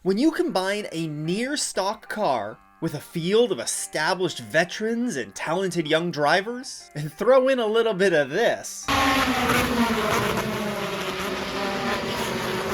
When you combine a near-stock car with a field of established veterans and talented young drivers, and throw in a little bit of this,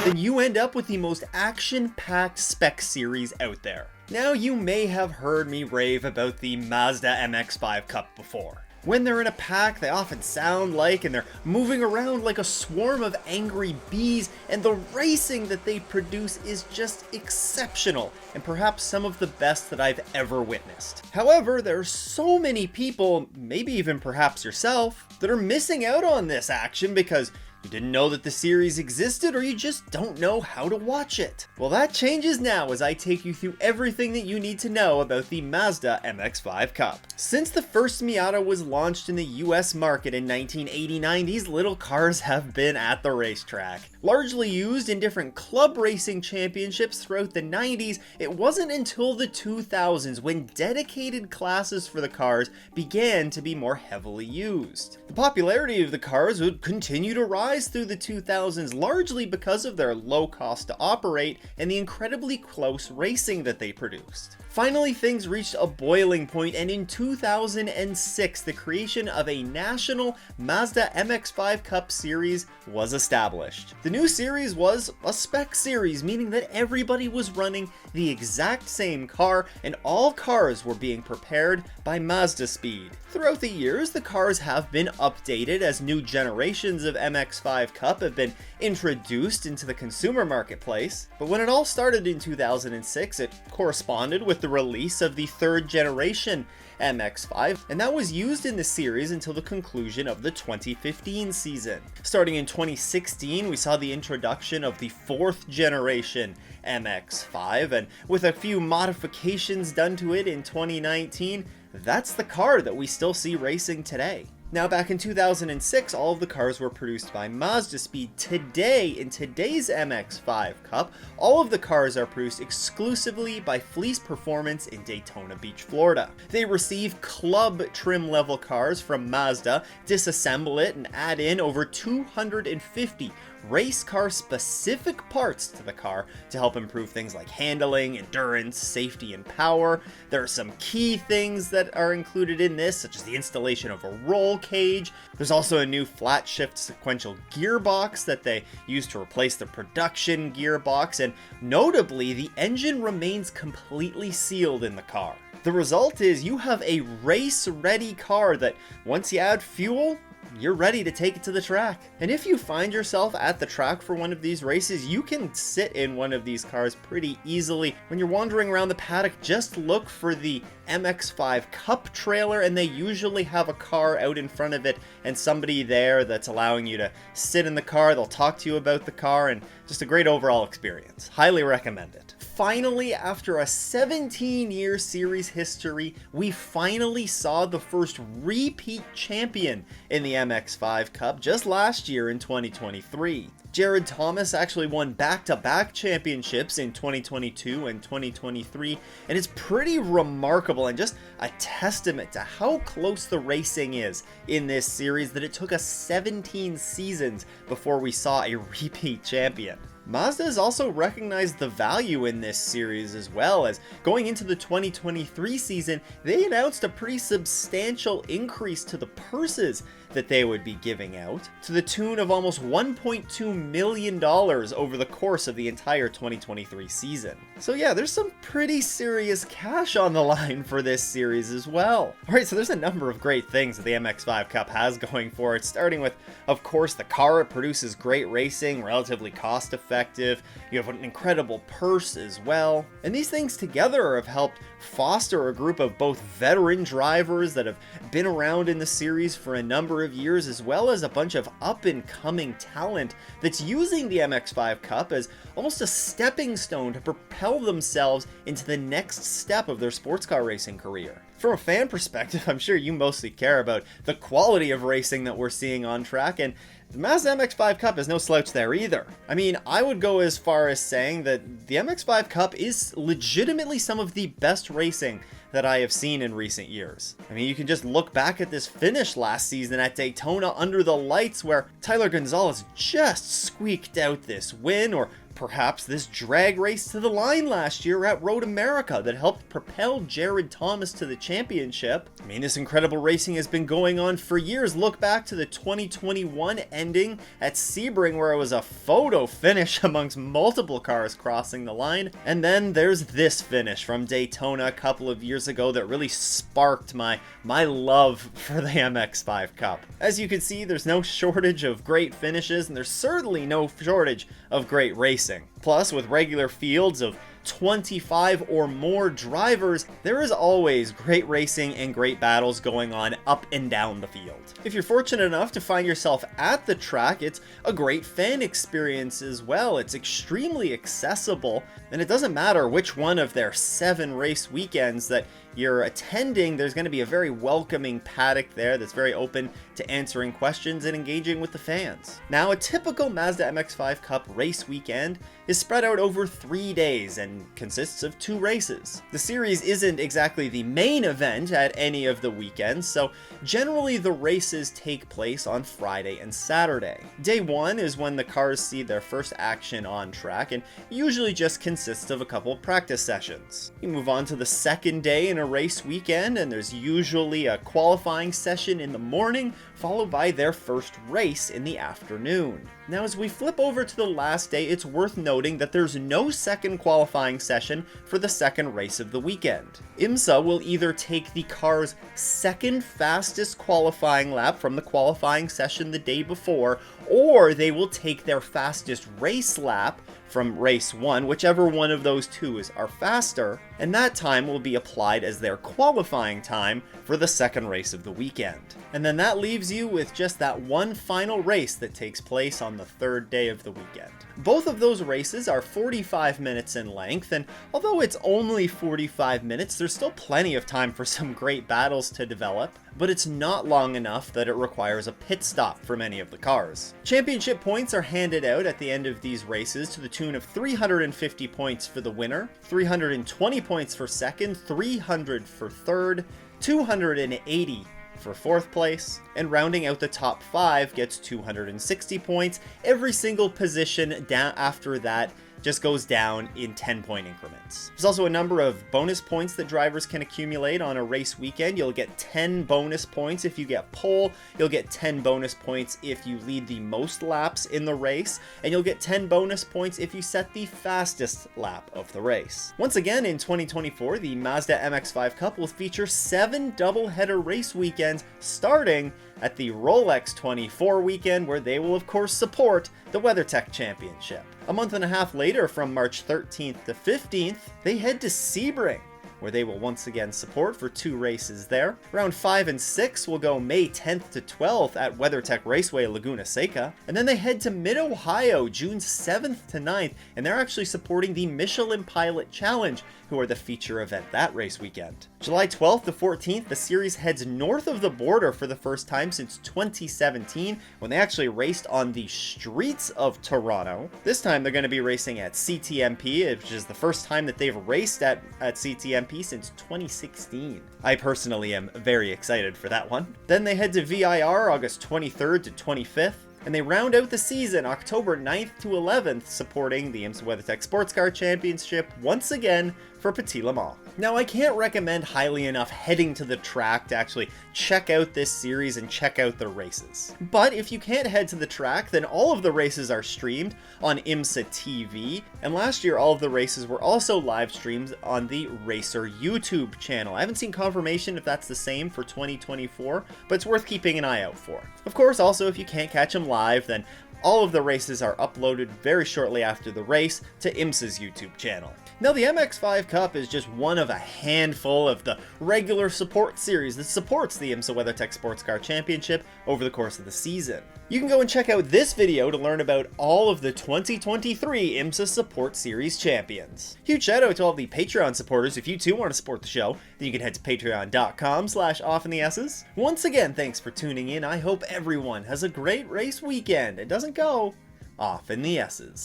then you end up with the most action-packed spec series out there. Now, you may have heard me rave about the Mazda MX-5 Cup before. When they're in a pack, they often sound like, and they're moving around like a swarm of angry bees, and the racing that they produce is just exceptional, and perhaps some of the best that I've ever witnessed. However, there are so many people, maybe even perhaps yourself, that are missing out on this action because you didn't know that the series existed, or you just don't know how to watch it. Well, that changes now as I take you through everything that you need to know about the Mazda MX-5 Cup. Since the first Miata was launched in the US market in 1989, these little cars have been at the racetrack. Largely used in different club racing championships throughout the 90s, it wasn't until the 2000s when dedicated classes for the cars began to be more heavily used. The popularity of the cars would continue to rise through the 2000s, largely because of their low cost to operate and the incredibly close racing that they produced. Finally, things reached a boiling point, and in 2006, the creation of a national Mazda MX-5 Cup series was established. The new series was a spec series, meaning that everybody was running the exact same car, and all cars were being prepared by Mazda Speed. Throughout the years, the cars have been updated as new generations of MX-5 Cup have been introduced into the consumer marketplace, but when it all started in 2006, it corresponded with the release of the third generation MX-5, and that was used in the series until the conclusion of the 2015 season. Starting in 2016, we saw the introduction of the fourth generation MX-5, and with a few modifications done to it in 2019, that's the car that we still see racing today. Now, back in 2006, all of the cars were produced by Mazda Speed. Today, in today's MX-5 Cup, all of the cars are produced exclusively by Fleece Performance in Daytona Beach, Florida. They receive club trim level cars from Mazda, disassemble it, and add in over 250 race car specific parts to the car to help improve things like handling, endurance, safety, and power. There are some key things that are included in this, such as the installation of a roll cage. There's also a new flat shift sequential gearbox that they use to replace the production gearbox, and notably, the engine remains completely sealed in the car. The result is you have a race-ready car that, once you add fuel, you're ready to take it to the track. And if you find yourself at the track for one of these races, you can sit in one of these cars pretty easily. When you're wandering around the paddock, just look for the MX-5 Cup trailer, and they usually have a car out in front of it and somebody there that's allowing you to sit in the car. They'll talk to you about the car, and just a great overall experience. Highly recommend it. Finally, after a 17-year series history, we finally saw the first repeat champion in the MX-5 Cup just last year in 2023. Jared Thomas actually won back-to-back championships in 2022 and 2023, and it's pretty remarkable and just a testament to how close the racing is in this series that it took us 17 seasons before we saw a repeat champion. Mazda has also recognized the value in this series as well, as going into the 2023 season, they announced a pretty substantial increase to the purses that they would be giving out, to the tune of almost $1.2 million over the course of the entire 2023 season. So yeah, there's some pretty serious cash on the line for this series as well. Alright, so there's a number of great things that the MX-5 Cup has going for it, starting with, of course, the car. It produces great racing, relatively cost effective. You have an incredible purse as well. And these things together have helped foster a group of both veteran drivers that have been around in the series for a number of years, as well as a bunch of up-and-coming talent that's using the MX-5 Cup as almost a stepping stone to propel themselves into the next step of their sports car racing career. From a fan perspective, I'm sure you mostly care about the quality of racing that we're seeing on track, and the Mazda MX-5 Cup is no slouch there either. I mean, I would go as far as saying that the MX-5 Cup is legitimately some of the best racing that I have seen in recent years. I mean, you can just look back at this finish last season at Daytona under the lights, where Tyler Gonzalez just squeaked out this win, or perhaps this drag race to the line last year at Road America that helped propel Jared Thomas to the championship. I mean, this incredible racing has been going on for years. Look back to the 2021 ending at Sebring, where it was a photo finish amongst multiple cars crossing the line. And then there's this finish from Daytona a couple of years ago that really sparked my love for the MX-5 Cup. As you can see, there's no shortage of great finishes, and there's certainly no shortage of great racing. Plus, with regular fields of 25 or more drivers, there is always great racing and great battles going on up and down the field. If you're fortunate enough to find yourself at the track, it's a great fan experience as well. It's extremely accessible, and it doesn't matter which one of their 7 race weekends that you're attending, there's going to be a very welcoming paddock there that's very open to answering questions and engaging with the fans. Now, a typical Mazda MX-5 Cup race weekend is spread out over 3 days and consists of 2 races. The series isn't exactly the main event at any of the weekends, so generally the races take place on Friday and Saturday. Day 1 is when the cars see their first action on track, and usually just consists of a couple practice sessions. You move on to the second day in a race weekend, and there's usually a qualifying session in the morning, followed by their first race in the afternoon. Now, as we flip over to the last day, it's worth noting that there's no second qualifying session for the second race of the weekend. Imsa will either take the car's second fastest qualifying lap from the qualifying session the day before, or they will take their fastest race lap from race 1, whichever one of those two are faster, and that time will be applied as their qualifying time for the second race of the weekend. And then that leaves you with just that one final race that takes place on the third day of the weekend. Both of those races are 45 minutes in length, and although it's only 45 minutes, there's still plenty of time for some great battles to develop, but it's not long enough that it requires a pit stop for many of the cars. Championship points are handed out at the end of these races to the tune of 350 points for the winner, 320 points for second, 300 for third, 280 for 4th place, and rounding out the top 5 gets 260 points. Every single position down after that just goes down in 10-point increments. There's also a number of bonus points that drivers can accumulate on a race weekend. You'll get 10 bonus points if you get pole, you'll get 10 bonus points if you lead the most laps in the race, and you'll get 10 bonus points if you set the fastest lap of the race. Once again, in 2024, the Mazda MX-5 Cup will feature 7 doubleheader race weekends starting at the Rolex 24 weekend, where they will of course support the WeatherTech Championship. A month and a half later, from March 13th to 15th, they head to Sebring, where they will once again support for 2 races there. Round 5 and 6 will go May 10th to 12th at WeatherTech Raceway Laguna Seca, and then they head to Mid-Ohio June 7th to 9th, and they're actually supporting the Michelin Pilot Challenge, who are the feature event that race weekend. July 12th to 14th, the series heads north of the border for the first time since 2017, when they actually raced on the streets of Toronto. This time they're going to be racing at CTMP, which is the first time that they've raced at CTMP since 2016. I personally am very excited for that one. Then they head to VIR August 23rd to 25th. And they round out the season October 9th to 11th, supporting the Imsa WeatherTech Sports Car Championship once again for Petit Le Mans. Now, I can't recommend highly enough heading to the track to actually check out this series and check out the races. But if you can't head to the track, then all of the races are streamed on Imsa TV, and last year all of the races were also live streamed on the Racer YouTube channel. I haven't seen confirmation if that's the same for 2024, but it's worth keeping an eye out for. Of course, also, if you can't catch them live, then all of the races are uploaded very shortly after the race to Imsa's YouTube channel. Now, the MX-5 Cup is just one of a handful of the regular support series that supports the Imsa WeatherTech Sports Car Championship over the course of the season. You can go and check out this video to learn about all of the 2023 Imsa Support Series champions. Huge shout out to all the Patreon supporters. If you too want to support the show, then you can head to patreon.com/offintheesses. Once again, thanks for tuning in. I hope everyone has a great race weekend and doesn't go off in the S's.